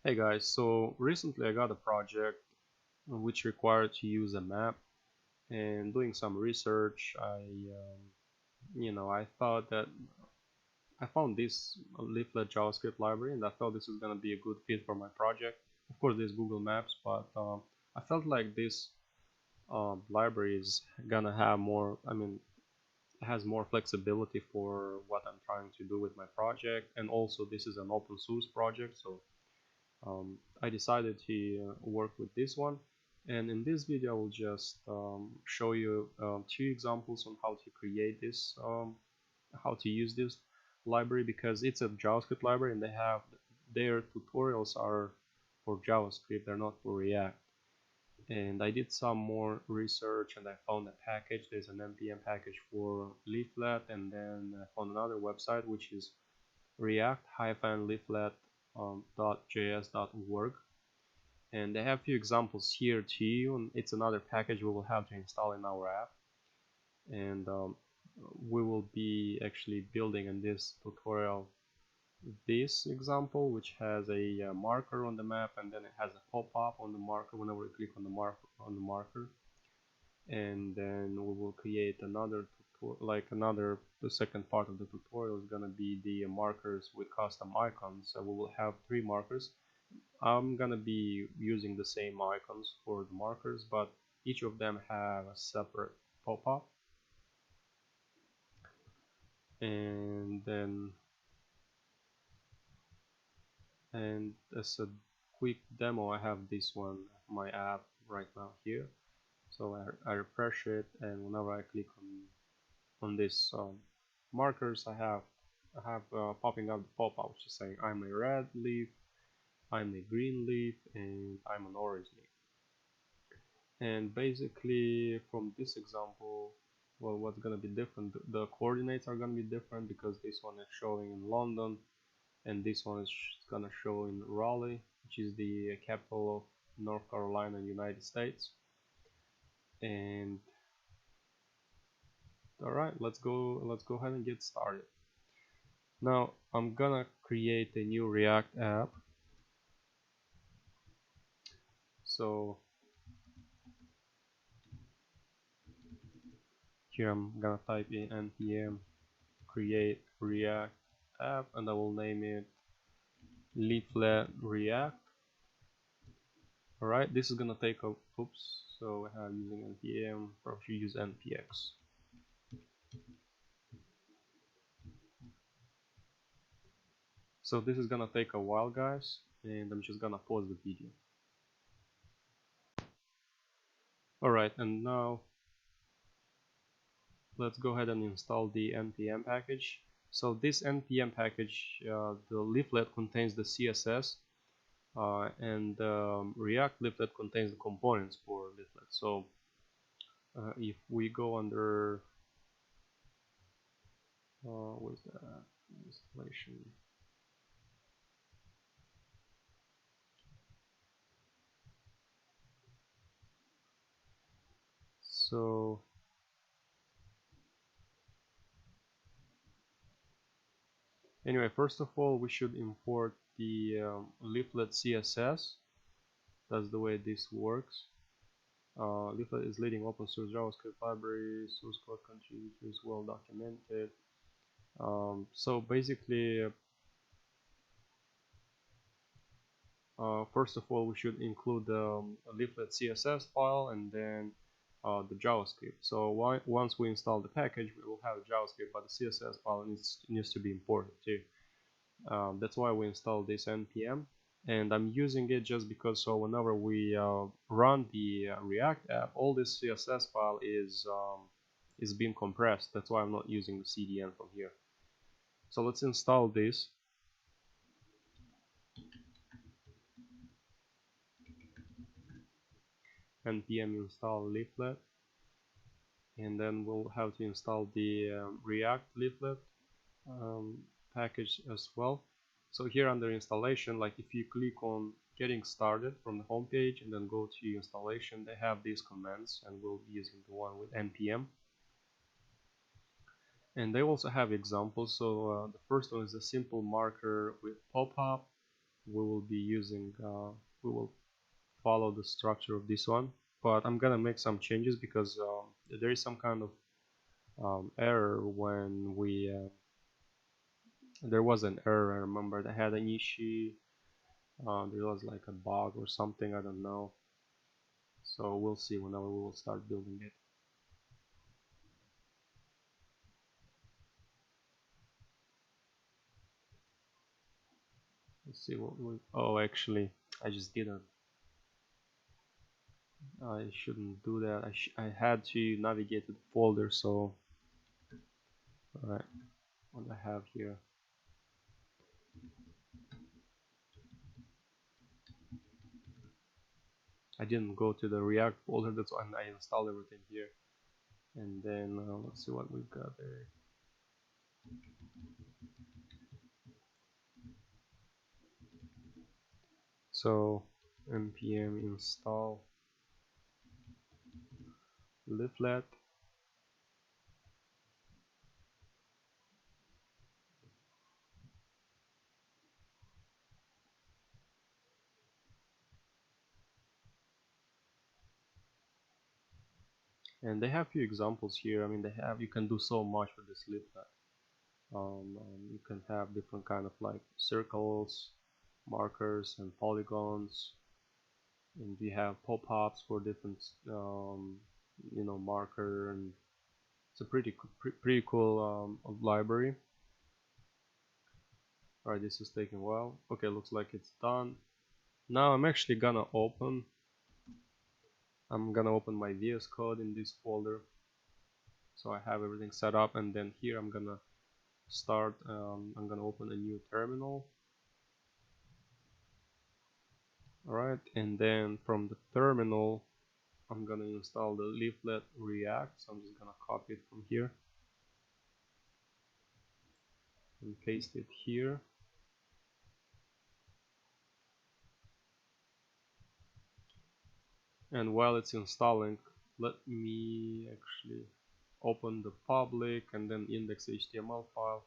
Hey guys, so recently I got a project which required to use a map, and doing some research I thought that I found this Leaflet JavaScript library, and I thought this was gonna be a good fit for my project. Of course there's Google Maps, but I felt like this library is gonna have more, has more flexibility for what I'm trying to do with my project, and also this is an open source project, so I decided to work with this one. And in this video I will just show you two examples on how to create this, how to use this library, because it's a JavaScript library and they have their tutorials are for JavaScript, they're not for React. And I did some more research and I found a package. There's an npm package for Leaflet, and then I found another website which is React-Leaflet.js.org, and they have a few examples here too. And it's another package we will have to install in our app, and we will be actually building in this tutorial this example, which has a marker on the map, and then it has a pop-up on the marker whenever we click on the marker. And then we will create another the second part of the tutorial is gonna be the markers with custom icons. So we will have 3 markers. I'm gonna be using the same icons for the markers, but each of them have a separate pop-up. And as a quick demo, I have this one, my app right now here. So I refresh it, and whenever I click on this markers, I have popping up the pop-up which is saying I'm a red leaf, I'm a green leaf, and I'm an orange leaf. And basically from this example, well, what's gonna be different, the coordinates are gonna be different, because this one is showing in London and this one is gonna show in Raleigh, which is the capital of North Carolina, United States. And alright, let's go ahead and get started. Now I'm gonna create a new React app. So here I'm gonna type in npm create React app, and I will name it Leaflet React. Alright, this is gonna take a so I have using npm, probably use npx. So this is gonna take a while, guys, and I'm just gonna pause the video. Alright, and now let's go ahead and install the npm package. So this npm package, the Leaflet contains the CSS, and React Leaflet contains the components for Leaflet. So if we go under where's that installation? So anyway, first of all, we should import the Leaflet CSS. That's the way this works. Leaflet is leading open source JavaScript library, source code contributors, well documented. So basically, first of all, we should include the Leaflet CSS file, and then the JavaScript. So once we install the package, we will have JavaScript, but the CSS file needs to be imported too. That's why we installed this npm, and I'm using it just because so whenever we run the React app, all this CSS file is being compressed. That's why I'm not using the CDN from here. So let's install this. Npm Install Leaflet, and then we'll have to install the React-Leaflet package as well. So here under installation, like if you click on getting started from the home page and then go to installation, they have these commands, and we'll be using the one with npm. And they also have examples. So the first one is a simple marker with pop-up, we will be using we will follow the structure of this one, but I'm gonna make some changes because there is some kind of error when we there was an error. I remember that had an issue. There was like a bug or something, I don't know. So we'll see whenever we will start building it. Let's see what we. Oh, actually, I just didn't. I shouldn't do that. I had to navigate to the folder. So, alright, what I have here. I didn't go to the React folder. That's why I installed everything here. And then let's see what we've got there. So npm install leaflet. And they have few examples here. I mean, you can do so much with this leaflet. You can have different kind of like circles, markers, and polygons, and we have pop-ups for different marker, and it's a pretty cool library. Alright, this is taking a while. Okay, looks like it's done. Now I'm actually gonna open my VS Code in this folder, so I have everything set up, and then here I'm gonna open a new terminal. Alright, and then from the terminal I'm gonna install the Leaflet React, so I'm just gonna copy it from here and paste it here. And while it's installing, let me actually open the public and then index HTML file,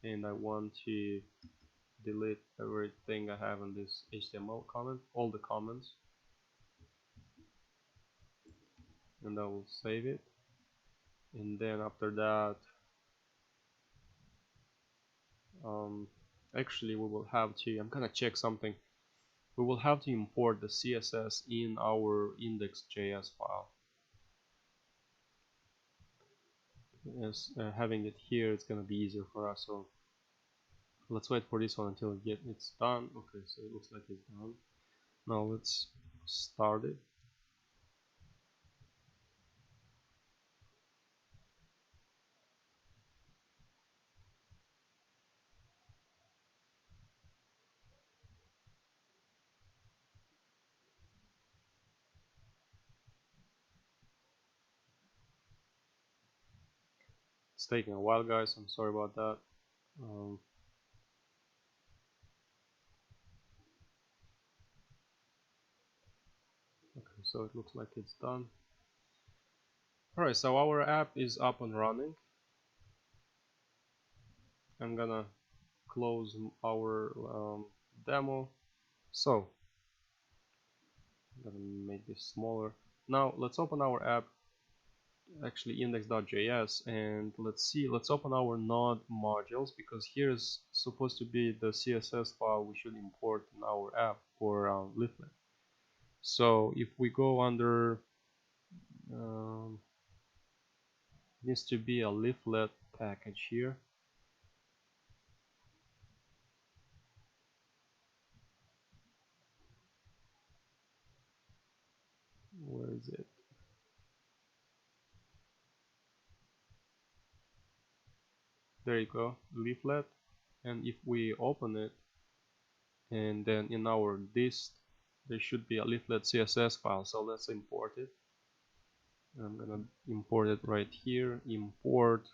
and I want to delete everything I have in this HTML comment, all the comments, and I will save it. And then after that, actually we will have to, I'm gonna check something. We will have to import the CSS in our index.js file. As having it here, it's gonna be easier for us. So let's wait for this one until it's done. Okay, so it looks like it's done. Now let's start it. It's taking a while, guys. I'm sorry about that. Okay, so it looks like it's done. Alright, so our app is up and running. I'm gonna close our demo. So I'm gonna make this smaller. Now let's open our app, actually index.js, and let's open our node modules, because here is supposed to be the CSS file we should import in our app for Leaflet. So if we go under needs to be a Leaflet package here. Where is it? There you go, Leaflet. And if we open it, and then in our dist there should be a Leaflet CSS file, so let's import it. I'm gonna import it right here, import.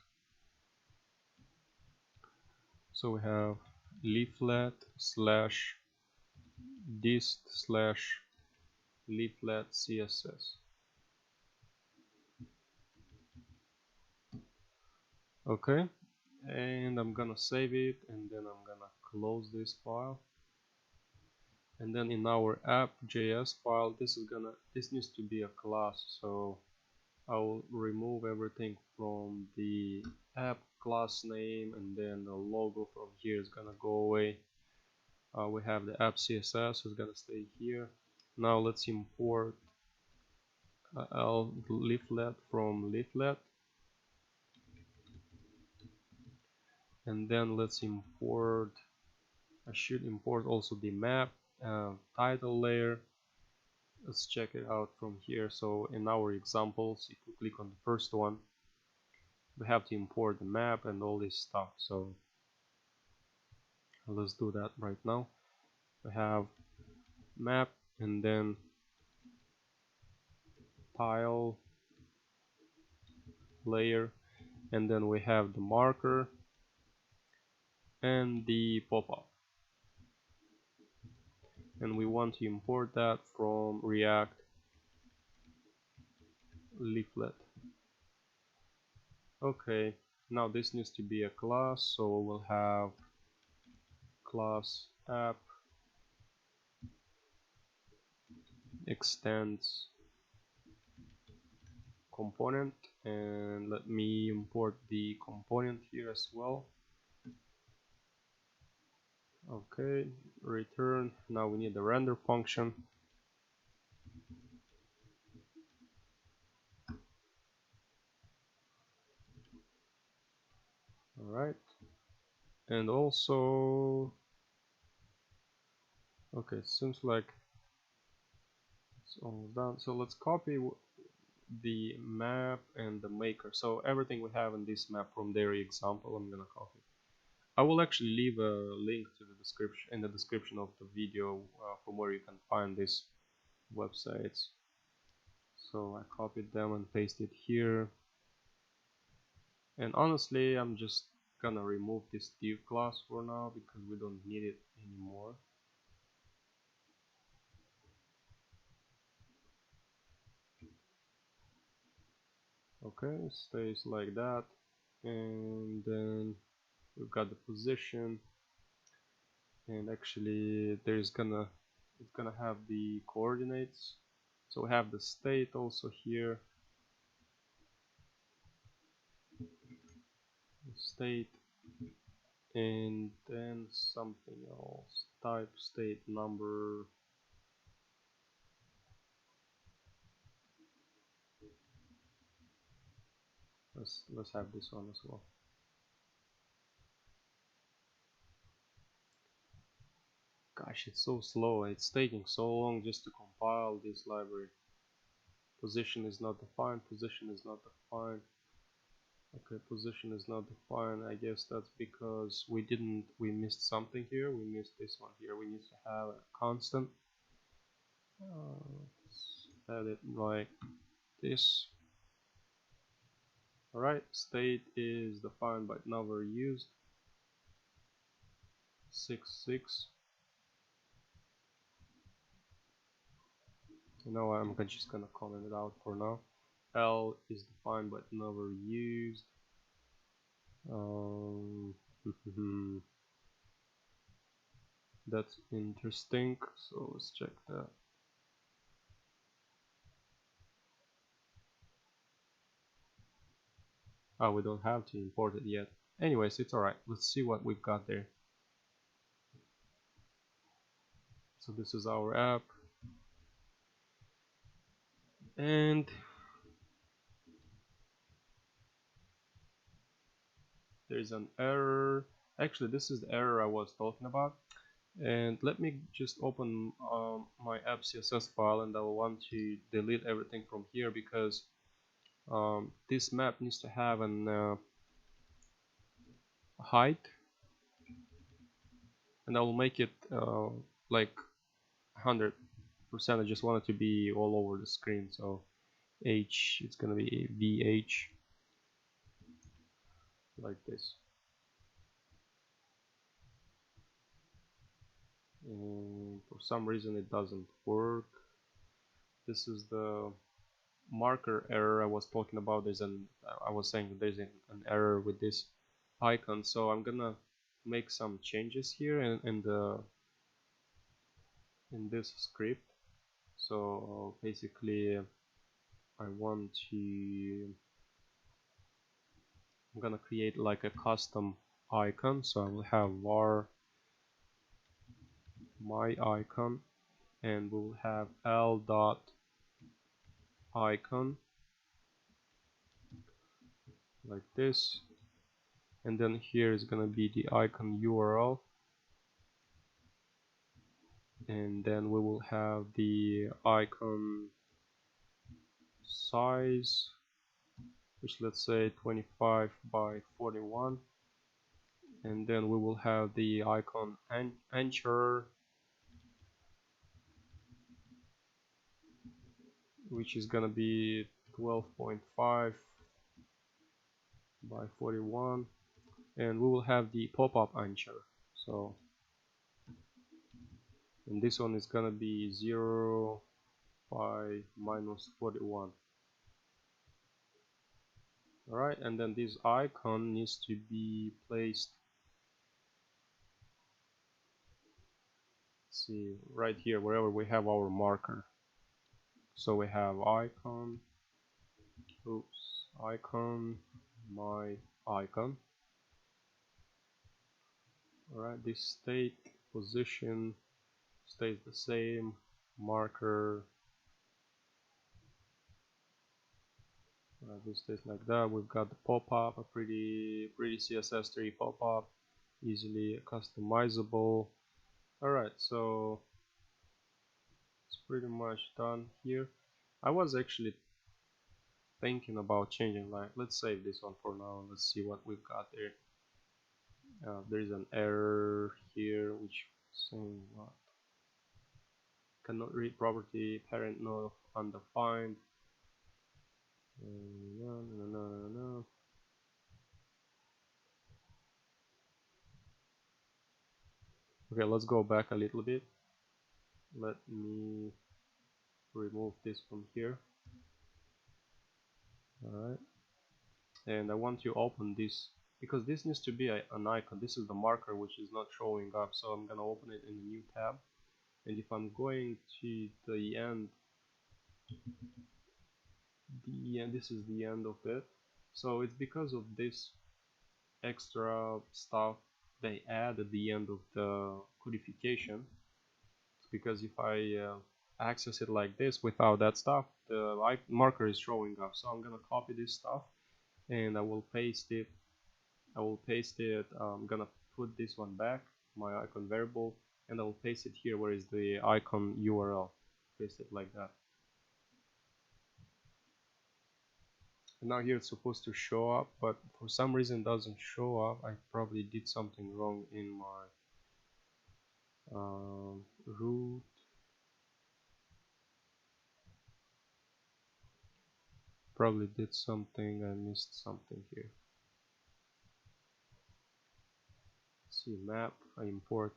So we have leaflet slash dist slash leaflet CSS. Okay, and I'm gonna save it, and then I'm gonna close this file. And then in our app.js file, this needs to be a class, so I'll remove everything from the app class name, and then the logo from here is gonna go away. We have the app CSS is gonna stay here. Now let's import leaflet from leaflet, and then let's import. I should import also the map title layer. Let's check it out from here. So in our examples, if we click on the first one, we have to import the map and all this stuff. So let's do that right now. We have map and then tile layer, and then we have the marker and the pop-up, and we want to import that from React-Leaflet. Okay, now this needs to be a class, so we'll have class app extends component, and let me import the component here as well. Okay, return. Now we need the render function. Alright, and also, okay, seems like it's almost done. So let's copy the map and the maker. So everything we have in this map from their example, I'm gonna copy. I will actually leave a link to the description in the description of the video from where you can find these websites. So I copied them and pasted here. And honestly, I'm just gonna remove this div class for now because we don't need it anymore. Okay, stays like that, and then we've got the position, and actually it's gonna have the coordinates. So we have the state also here, state, and then something else, type, state, number. Let's have this one as well. Gosh, it's so slow. It's taking so long just to compile this library. Position is not defined. Position is not defined. Okay, position is not defined. I guess that's because we missed something here. We missed this one here. We need to have a constant. Let's add it like this. Alright, state is defined by number used 66. Now I'm just gonna comment it out for now. L is defined by number used. That's interesting, so let's check that. Oh, we don't have to import it yet. Anyways, it's alright. Let's see what we've got there. So this is our app, and there's an error. Actually, this is the error I was talking about. And let me just open my app CSS file, and I will want to delete everything from here because this map needs to have an height, and I will make it like 100%. I just want it to be all over the screen, so H, it's gonna be VH like this. And for some reason it doesn't work. This is the marker error I was talking about. I was saying that there's an error with this icon, so I'm gonna make some changes here in in this script. So basically I want to I'm gonna create like a custom icon, so I will have var my icon, and we will have l dot icon like this, and then here is gonna be the icon URL, and then we will have the icon size, which let's say 25 by 41, and then we will have the icon anchor, which is gonna be 12.5 by 41, and we will have the pop-up anchor. So, and this one is gonna be 0 by minus 41. Alright, and then this icon needs to be placed, let's see, right here wherever we have our marker. So we have icon, icon, my icon. Alright, this state position stays the same, marker, this stays like that. We've got the pop-up, a pretty CSS3 pop-up, easily customizable. Alright, so it's pretty much done here. I was actually thinking about changing, like, let's save this one for now. Let's see what we've got there. There is an error here which saying what? Cannot read property parent node undefined. No. Okay, let's go back a little bit. Let me remove this from here. Alright, and I want to open this because this needs to be an icon. This is the marker which is not showing up, so I'm gonna open it in a new tab, and if I'm going to the end, this is the end of it. So it's because of this extra stuff they add at the end of the codification. It's because if I access it like this without that stuff, the marker is showing up. So I'm gonna copy this stuff and I will paste it. I'm gonna put this one back, my icon variable, and I will paste it here where is the icon URL. Paste it like that. And now here it's supposed to show up, but for some reason it doesn't show up. I probably did something wrong in my root. Probably did something, I missed something here. Let's see, map, I import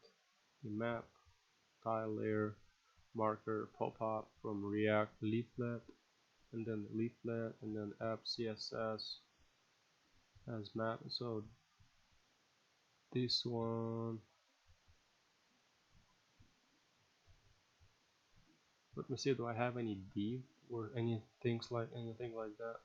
the map, tile layer, marker, pop-up from React-Leaflet, and then Leaflet, and then app CSS as map. So this one, let me see, do I have any div or anything like that?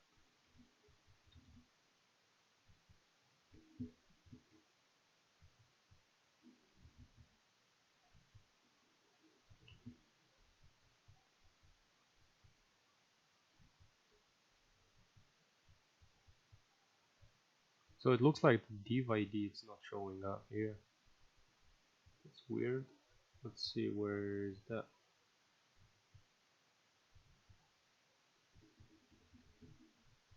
So it looks like the div ID is not showing up here. It's weird. Let's see, where is that?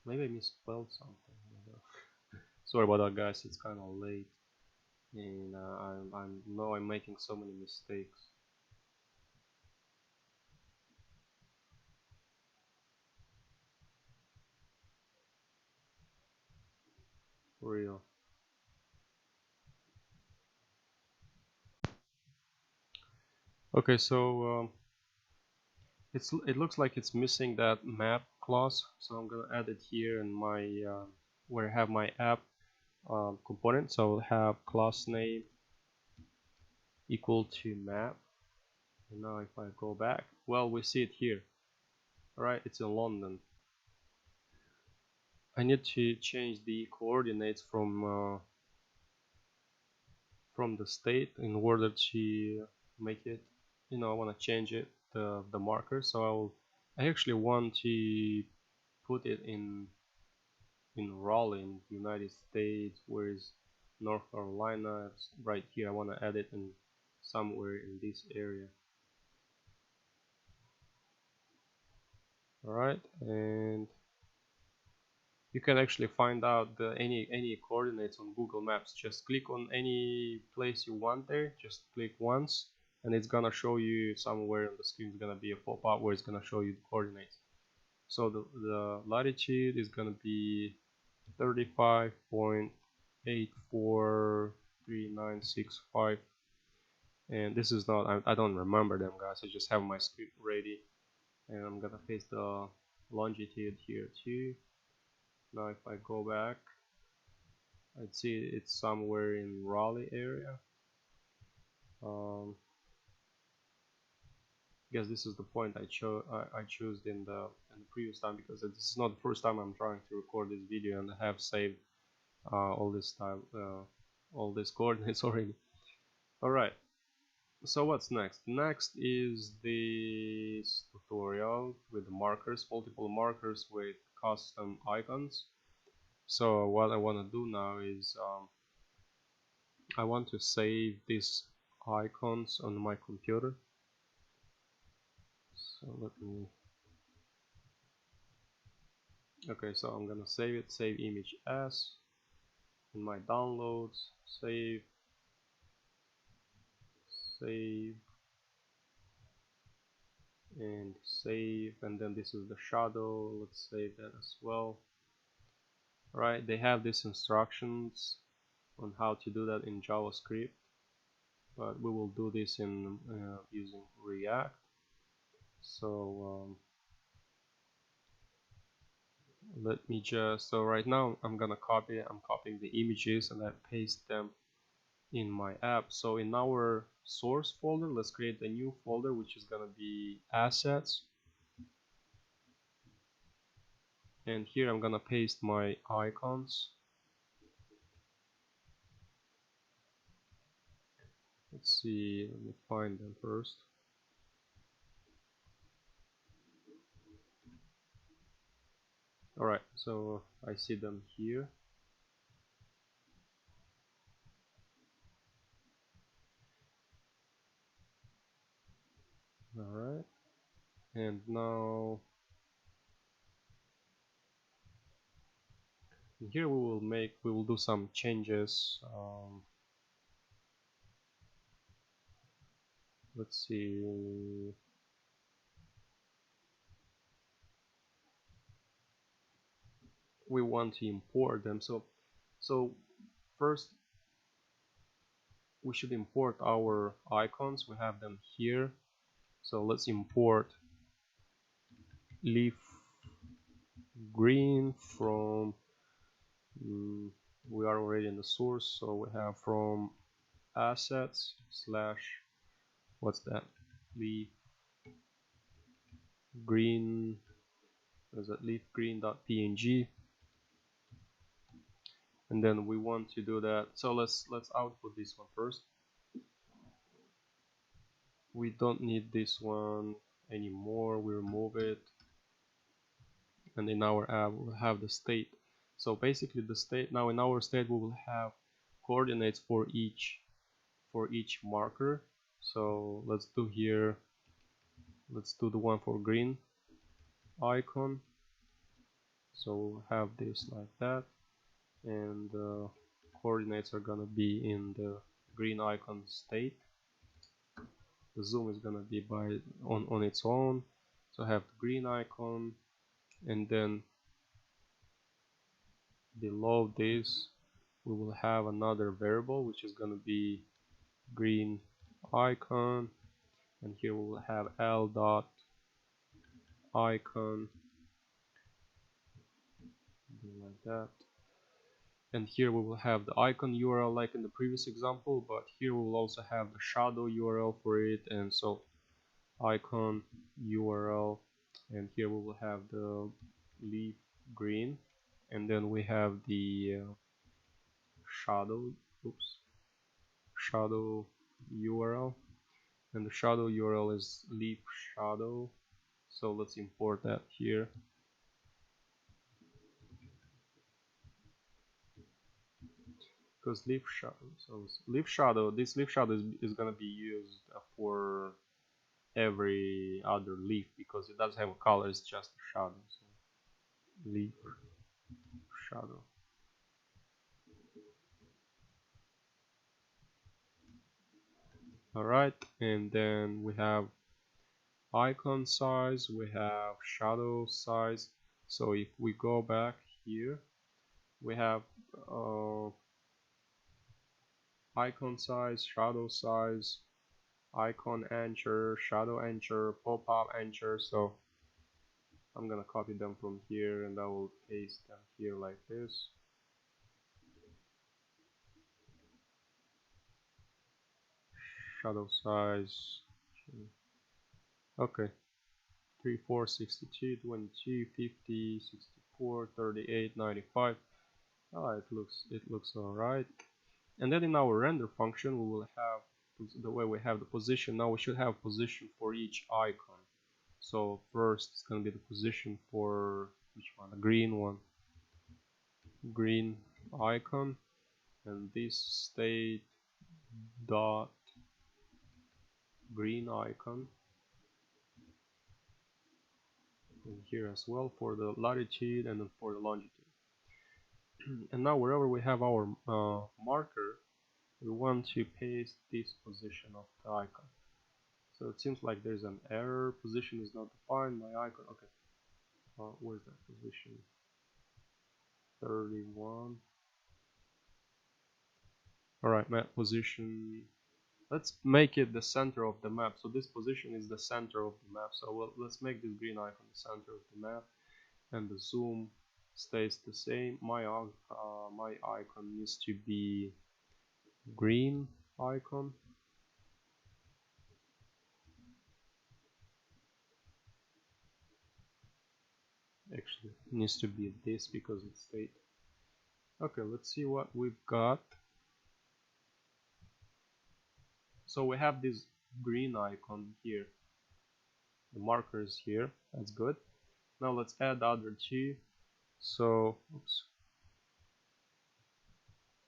Maybe I misspelled something. Sorry about that, guys. It's kind of late, and I know I'm making so many mistakes. For real. Okay, so it looks like it's missing that map clause, so I'm gonna add it here in my where I have my app component. So I'll have class name equal to map, And now if I go back, well, we see it here. Alright, it's in London. I need to change the coordinates from the state in order to make it, I want to change it, the marker. So I actually want to put it in Raleigh in the United States. Where is North Carolina? It's right here. I want to add it in somewhere in this area. Alright, and you can actually find out any coordinates on Google Maps. Just click on any place you want there, just click once, and it's gonna show you somewhere on the screen. It's gonna be a pop-up where it's gonna show you the coordinates. So the latitude is gonna be 35.843965, and this is not, I don't remember them, guys. I just have my script ready, and I'm gonna paste the longitude here too. Now if I go back, I'd see it's somewhere in Raleigh area. Guess this is the point I chose in the previous time, because this is not the first time I'm trying to record this video, and I have saved all this time, all these coordinates already. Alright, so what's next? Next is this tutorial with markers, multiple markers with custom icons. So what I want to do now is I want to save these icons on my computer. So let me, okay, so I'm gonna save it, save image as, in my downloads, save, and save, and then this is the shadow. Let's save that as well. Right, they have these instructions on how to do that in JavaScript, but we will do this in using React. So let me just, so right now I'm copying the images and I paste them in my app. So in our source folder, let's create a new folder which is gonna be assets, and here I'm gonna paste my icons. Let's see, let me find them first. Alright, so I see them here. Alright, and now here we will do some changes. Let's see, we want to import them. So first we should import our icons. We have them here. So let's import leaf green from, we are already in the source, so we have from assets slash, what's that, leaf green, is that leaf green.png, and then we want to do that. So let's output this one first. We don't need this one anymore, we remove it, and in our app we'll have the state. So basically the state, now in our state we will have coordinates for each marker. So let's do here, let's do the one for green icon. So we'll have this like that, and the coordinates are gonna be in the green icon state. The zoom is gonna be on its own. So I have the green icon, and then below this we will have another variable which is gonna be green icon, and here we will have l dot icon, like that. And here we will have the icon URL like in the previous example, but here we will also have the shadow URL for it, and so icon URL, and here we will have the leaf green, and then we have the shadow shadow URL, and the shadow URL is leaf shadow. So let's import that here. Because leaf shadow, so leaf shadow, this leaf shadow is gonna be used for every other leaf because it doesn't have a color, it's just a shadow. So leaf shadow. Alright, and then we have icon size, we have shadow size. So if we go back here, we have icon size, shadow size, icon anchor, shadow anchor, pop-up anchor. So I'm gonna copy them from here and I will paste them here like this. Shadow size, okay, 34, 62, 22, 50, 64, 38, 95. It looks alright. And then in our render function we will have the way we have the position. Now we should have position for each icon. So first it's gonna be the position for which one? The green one. Green icon, and this state dot green icon, and here as well for the latitude and then for the longitude. And now wherever we have our marker, we want to paste this position of the icon. So it seems like there's an error, position is not defined, my icon, okay. Where's that position? 31. Alright, map position. Let's make it the center of the map. So this position is the center of the map. So let's make this green icon the center of the map, and the zoom stays the same. My icon needs to be green icon. Actually, it needs to be this because it's state. Okay, let's see what we've got. So we have this green icon here. The marker is here. That's good. Now let's add the other two. So,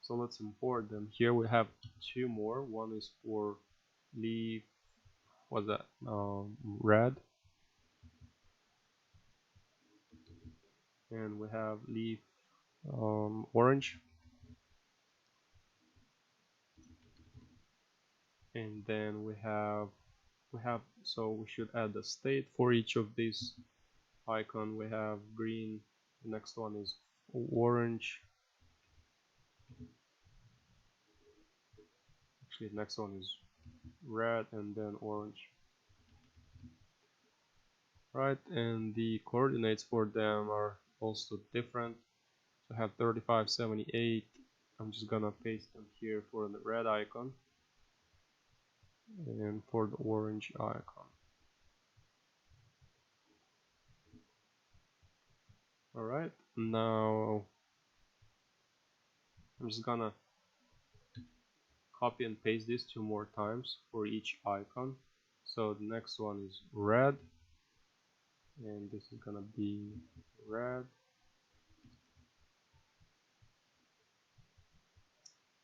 so let's import them. Here we have two more. One is for leaf, what's that? Red. And we have leaf orange. And then we have so we should add the state for each of these icon. We have green, the next one is orange, actually the next one is red, and then orange, right? And the coordinates for them are also different. So I have 35, 78. I'm just gonna paste them here for the red icon and for the orange icon. Alright, now I'm just gonna copy and paste this 2 more times for each icon. So the next one is red, and this is gonna be red,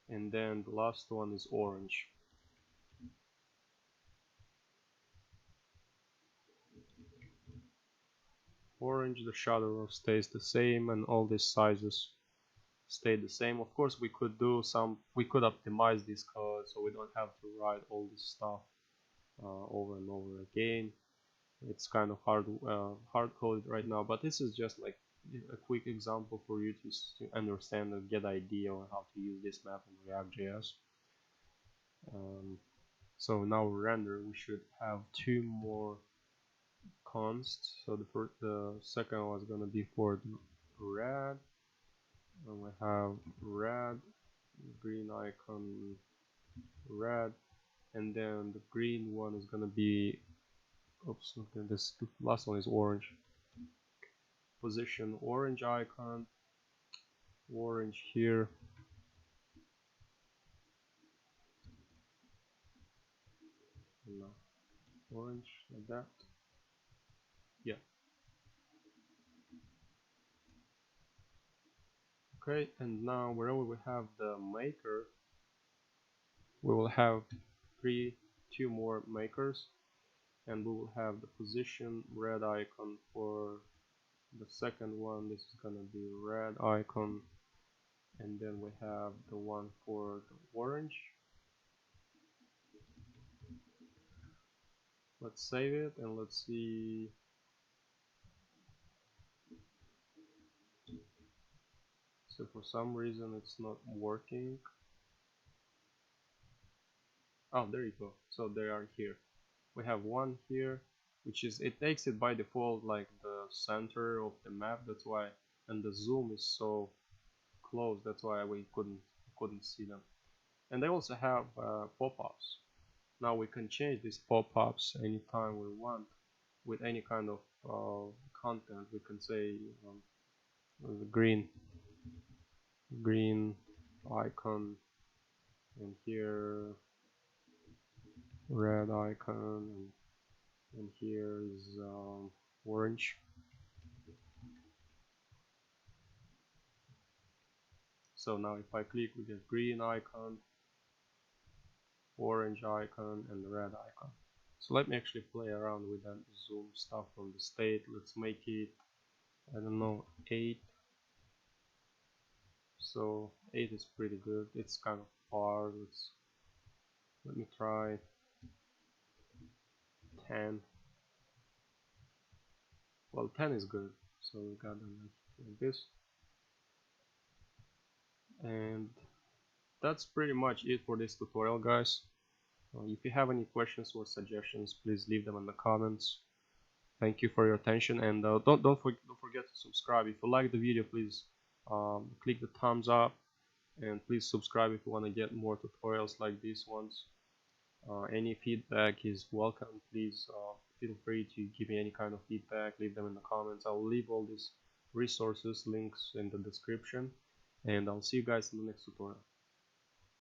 and then the last one is orange. Orange, the shadow stays the same, and all these sizes stay the same. Of course, we could optimize this code so we don't have to write all this stuff over and over again. It's kind of hard coded right now, but this is just like a quick example for you to understand and get idea on how to use this map in React.js. So now render, we should have 2 more consts. So the second one is gonna be for the red, and we have red, green icon, red, and then the green one is gonna be Oops, okay, this last one is orange. Position orange icon, orange here. No, orange like that. Yeah. Okay, and now wherever we have the maker, we will have two more makers, and we will have the position red icon for the second one. This is gonna be red icon, and then we have the one for the orange. Let's save it and let's see. So for some reason it's not working. Oh, there you go. So they are here. We have one here, which is, it takes it by default like the center of the map. That's why, and the zoom is so close. That's why we couldn't see them. And they also have pop-ups. Now we can change these pop-ups anytime we want with any kind of content. We can say the green icon, and here red icon, and here is orange. So now if I click, we get green icon, orange icon, and red icon. So let me actually play around with that zoom stuff from the state. Let's make it, I don't know, 8. So 8 is pretty good. It's kind of far. Let me try 10. Well, 10 is good. So we got them like this. And that's pretty much it for this tutorial, guys. If you have any questions or suggestions, please leave them in the comments. Thank you for your attention, and don't forget to subscribe. If you like the video, please click the thumbs up, and please subscribe if you want to get more tutorials like these ones. Any feedback is welcome. Please feel free to give me any kind of feedback. Leave them in the comments. I'll leave all these resources links in the description, and I'll see you guys in the next tutorial.